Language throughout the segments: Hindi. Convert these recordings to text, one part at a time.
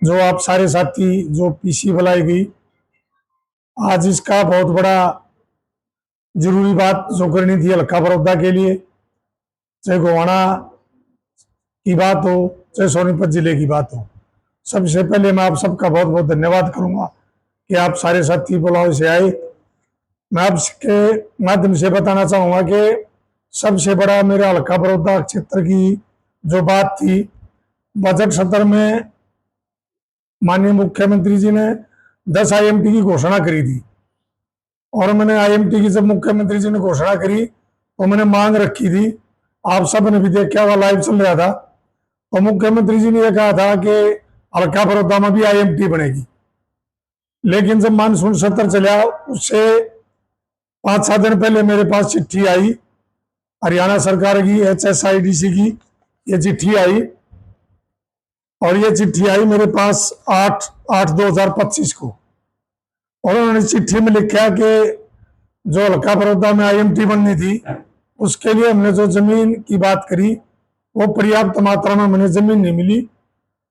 जो आप सारे साथी जो पीसी बुलाई गई, आज इसका बहुत बड़ा जरूरी बात जो करनी थी हल्का बड़ौदा के लिए, चाहे गोवाना की बात हो चाहे सोनीपत जिले की बात हो। सबसे पहले मैं आप सबका बहुत बहुत धन्यवाद करूंगा कि आप सारे साथी बुलाव से आए। मैं आपके माध्यम से बताना चाहूंगा कि सबसे बड़ा मेरे हल्का बड़ौदा क्षेत्र की जो बात थी, बजट सत्र में माननीय मुख्यमंत्री जी ने 10 IMT की घोषणा करी थी। और मैंने IMT की जब मुख्यमंत्री जी ने घोषणा करी तो मैंने मांग रखी थी, आप सब ने भी देखा हुआ, लाइव चल रहा था। तो मुख्यमंत्री जी ने यह कहा था कि हल्का बड़ौदा में भी IMT बनेगी। लेकिन जब मानसून सत्र चला उससे 5-7 दिन पहले मेरे पास चिट्ठी आई हरियाणा सरकार की, HSIDC की ये चिट्ठी आई। और ये चिट्ठी आई मेरे पास 8/8/2025 को। और उन्होंने चिट्ठी में लिखा कि जो हल्का बड़ौदा में IMT बननी थी उसके लिए हमने जो जमीन की बात करी वो पर्याप्त मात्रा में मैंने जमीन नहीं मिली,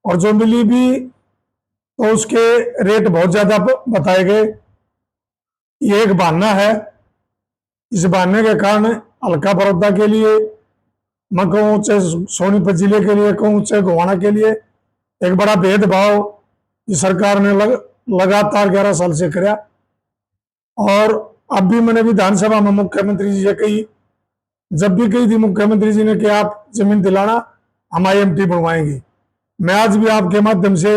और जो मिली भी तो उसके रेट बहुत ज्यादा बताए गए। ये एक बहाना है। इस बहाने के कारण हल्का बड़ौदा के लिए मैं कहूँ, चाहे सोनीपत जिले के लिए कहूँ, चाहे गोवाना के लिए, एक बड़ा भेदभाव इस सरकार ने लगातार 11 साल से कराया। और अब भी मैंने विधानसभा में मुख्यमंत्री जी से कही, जब भी कही थी मुख्यमंत्री जी ने कि आप जमीन दिलाना, हम IMT बनवाएंगे। मैं आज भी आपके माध्यम से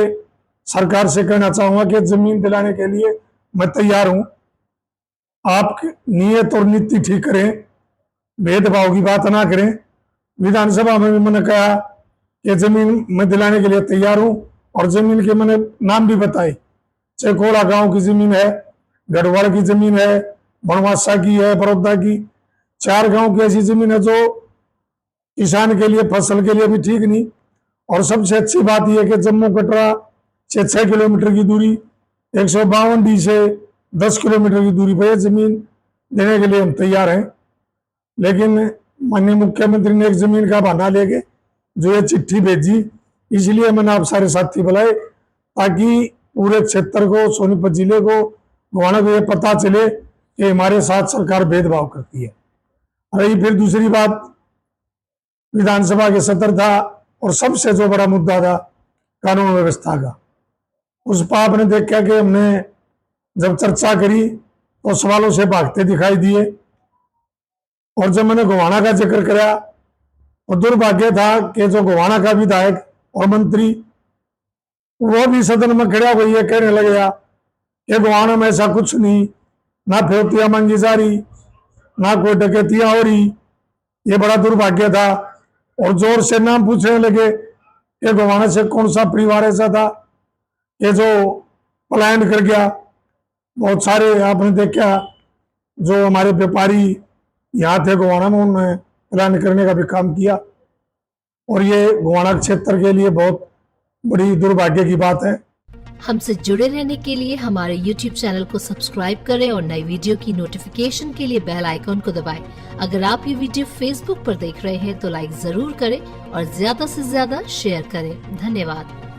सरकार से कहना चाहूंगा कि जमीन दिलाने के लिए मैं तैयार हूं। आप नियत और नीति ठीक करें, भेदभाव की बात ना करें। विधानसभा में भी मैंने कहा कि जमीन मैं दिलाने के लिए तैयार हूं, और जमीन के मैंने नाम भी बताए, चाहे कोड़ा गांव की जमीन है, गढ़वाल की जमीन है, बनवासा की है, बड़ौदा की। 4 गांव की ऐसी जमीन है जो किसान के लिए, फसल के लिए भी ठीक नहीं। और सबसे अच्छी बात यह कि जम्मू कटरा से 6 किलोमीटर की दूरी, 152D से 10 किलोमीटर की दूरी पर जमीन देने के लिए हम तैयार हैं। लेकिन माननीय मुख्यमंत्री ने एक जमीन का बहाना लेके जो ये चिट्ठी भेजी, इसलिए मैंने आप सारे साथी बुलाए ताकि पूरे क्षेत्र को, सोनीपत जिले को, गोवाना को ये पता चले कि हमारे साथ सरकार भेदभाव करती है। रही फिर दूसरी बात, विधानसभा के सत्र था और सबसे जो बड़ा मुद्दा था कानून व्यवस्था का, उस पर आपने देखा कि हमने जब चर्चा करी तो सवालों से भागते दिखाई दिए। और जब मैंने गोवाना का जिक्र किया तो दुर्भाग्य था कि जो गोवाना का विधायक और मंत्री वो भी सदन में खड़ा हुआ ये कहने लग गया कि गोवाना में ऐसा कुछ नहीं, ना फिरौतियां मांगी जा रही, ना कोई डकैतियां हो रही। ये बड़ा दुर्भाग्य था। और जोर से नाम पूछने लगे कि गोवाना से कौन सा परिवार ऐसा था कि जो पलायन कर गया। बहुत सारे आपने देखा जो हमारे व्यापारी यहाँ थे गोवाना में, उन्होंने पलायन करने का भी काम किया। और ये गोवाना क्षेत्र के लिए बहुत बड़ी दुर्भाग्य की बात है। हमसे जुड़े रहने के लिए हमारे YouTube चैनल को सब्सक्राइब करें और नई वीडियो की नोटिफिकेशन के लिए बेल आइकॉन को दबाएं। अगर आप ये वीडियो Facebook पर देख रहे हैं तो लाइक जरूर करें और ज्यादा से ज्यादा शेयर करें। धन्यवाद।